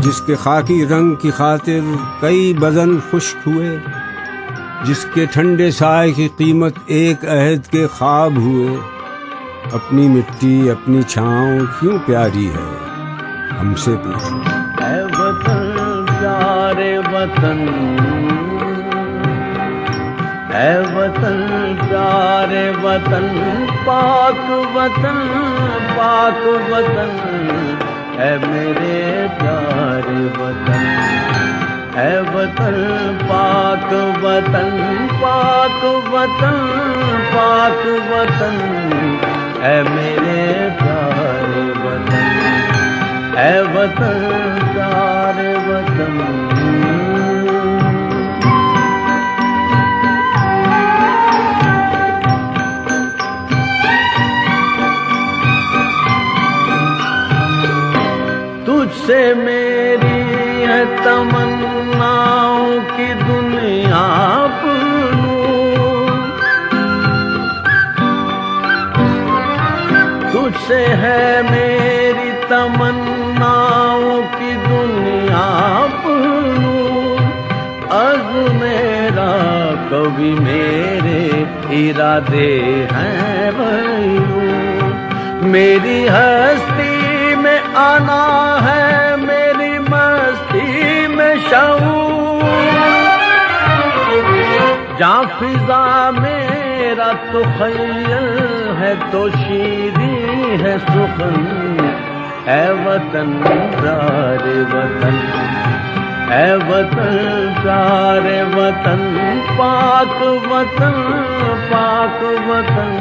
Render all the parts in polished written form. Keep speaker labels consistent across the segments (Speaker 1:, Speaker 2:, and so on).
Speaker 1: जिसके खाकी रंग की खातिर कई बदन खुश्क हुए, जिसके ठंडे साए की कीमत एक अहद के ख्वाब हुए। अपनी मिट्टी अपनी छाँव क्यों प्यारी है, हमसे पूछो।
Speaker 2: ऐ वतन प्यारे वतन, ऐ वतन प्यारे वतन, पाक वतन पाक वतन, ऐ मेरे प्यारे वतन। ऐ वतन पाक वतन पाक वतन पाक वतन, ऐ मेरे प्यारे वतन। ऐ वतन प्यारे वतन। तुझसे मेरी है तमन्नाओं की दुनिया पूरूं, तुझसे है मेरी तमन्नाओं की दुनिया पूरूं। अज़्म मेरा कभी मेरे इरादे हैं बयूं। मेरी हस्ती में आना है, मेरी मस्ती में शऊर। जहाँ फिजा मेरा तो ख़य्यल है तो शीरी है सुखन। ऐ वतन प्यारे वतन, ऐ वतन प्यारे वतन, पाक वतन पाक वतन,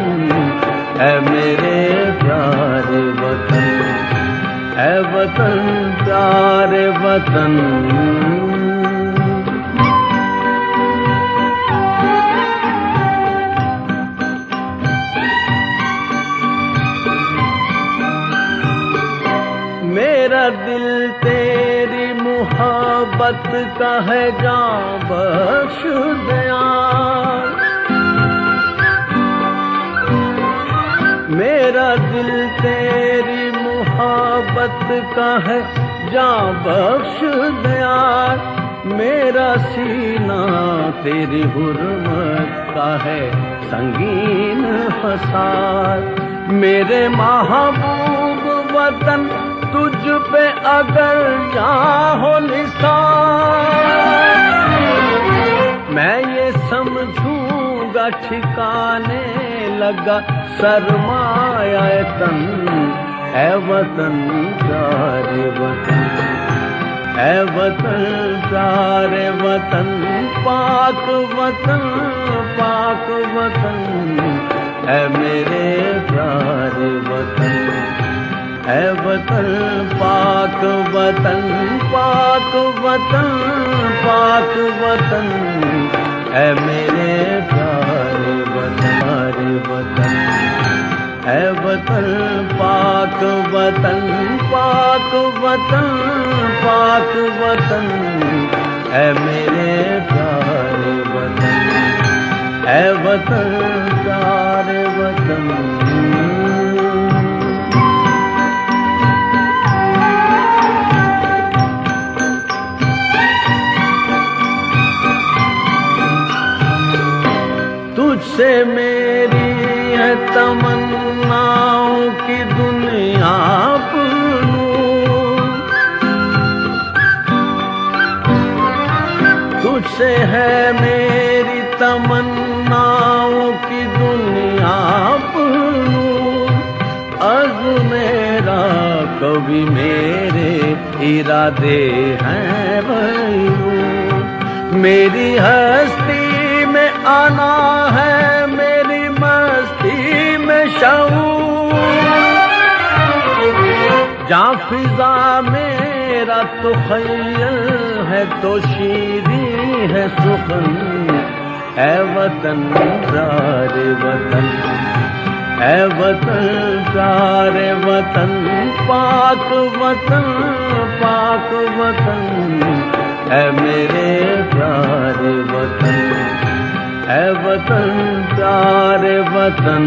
Speaker 2: ऐ मेरे प्यारे वतन। ऐ वतन प्यारे वतन। मेरा दिल तेरी मोहब्बत का है, जान बख्श दया। मेरा दिल तेरी मोहब्बत का है, जान बख्श दया। मेरा सीना तेरी हुर्मत का है, संगीन हसार। मेरे महबूब वतन तुझ पे अगर यहाँ हो निसार, मैं ये समझूंगा ठिकाने लगा सरमाया तन। ऐ वतन प्यारे वतन, ऐ वतन प्यारे वतन, पाक वतन पाक वतन, ऐ मेरे प्यारे वतन। ऐ वतन पाक वतन पाक वतन पाक वतन, ऐ मेरे प्यारे वतन वतन। ऐ वतन पाक वतन पाक वतन पाक वतन, ऐ मेरे प्यारे वतन। ऐ वतन प्यारे वतन। तुझसे मेरी है तमन्नाओं की दुनिया पूरूं। तुझसे है मेरी तमन्नाओं की दुनिया पूरूं। अज़्म मेरा कभी मेरे इरादे हैं बयूं। मेरी हस्ती में आना है, मेरी मस्ती में शऊर। जहाँ फिजा मेरा तो ख़य्यल है तो शीरी है सुखन। ऐ वतन प्यारे वतन, ऐ वतन प्यारे वतन, पाक वतन पाक वतन, ऐ मेरे प्यारे वतन। ऐ वतन प्यारे वतन।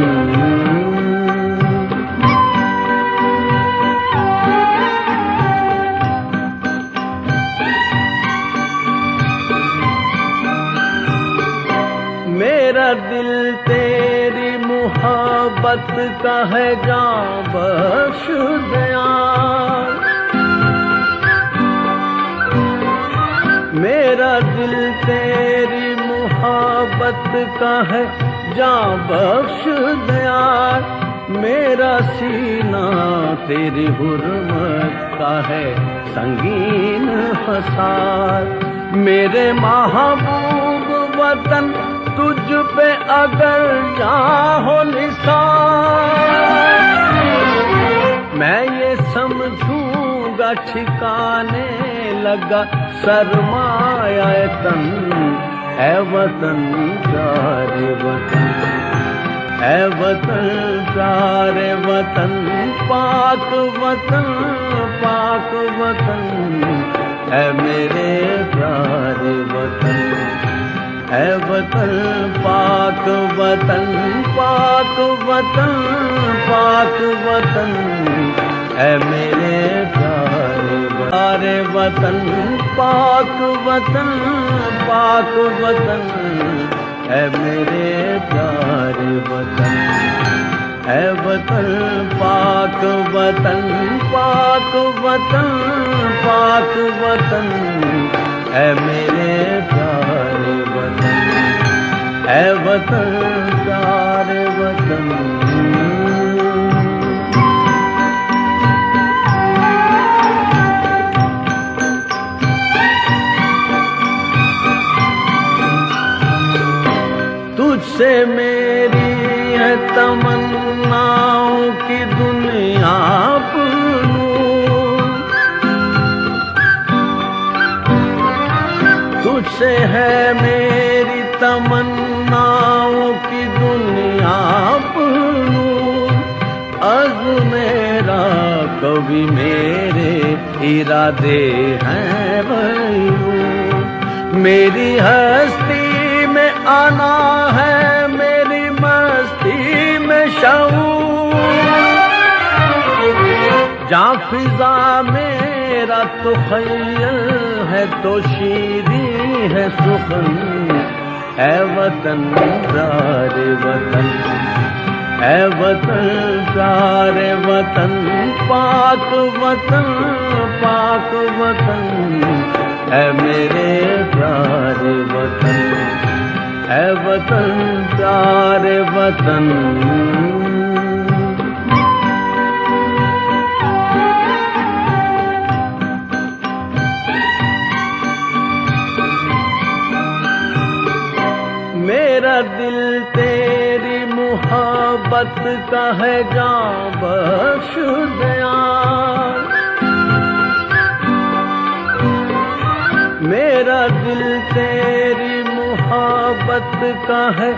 Speaker 2: मोहब्बत का है जां बख्श दयाल। मेरा दिल तेरी मोहब्बत का है जां बख्श दयाल। मेरा सीना तेरी हुर्मत का है संगीन हसार। मेरे महबूब वतन तुझ पे अगर यहाँ हो निसार, मैं ये समझूंगा ठिकाने लगा सरमाया तन। ऐ वतन प्यारे वतन, ऐ वतन प्यारे वतन, पाक वतन पाक वतन, ऐ मेरे प्यारे वतन। ऐ वतन पाक वतन, पाक वतन पाक वतन, ऐ मेरे प्यारे वतन। पाक वतन पाक वतन, ऐ मेरे प्यारे वतन। ऐ वतन पाक वतन, पाक वतन पाक वतन, ऐ मेरे प्यारे वतन। ऐ वतन प्यारे वतन। तुझसे मेरी है तमन्नाओं की दुनिया पुनूर। तुझसे है मेरी तमन्नाओं की दुनिया पुनूर। अज़्म मेरा कभी मेरे इरादे हैं मयूर। मेरी हस्ती में आना है, मेरी मस्ती में शऊर। जहाँ फिजा मेरा तो ख़य्यल है तो शीरी है सुखन। ऐ वतन प्यारे वतन, ऐ वतन प्यारे वतन, पाक वतन पाक वतन, ऐ मेरे प्यारे वतन। ऐ वतन प्यारे वतन। मेरा दिल तेरी मोहब्बत का है जां बख्श दयाल। मेरा दिल तेरी मोहब्बत का है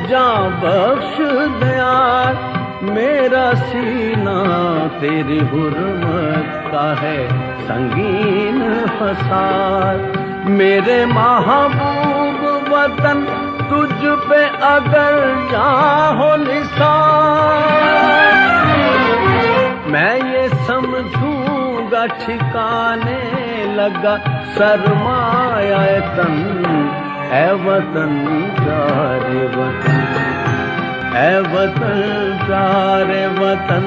Speaker 2: जां बख्श दयाल। मेरा सीना तेरी हुर्मत का है संगीन हसार। मेरे महबूब वतन तुझ पे अगर यहाँ हो निसार, मैं ये समझूंगा ठिकाने लगा सरमाया तन। ऐ वतन प्यारे वतन, ऐ वतन प्यारे वतन,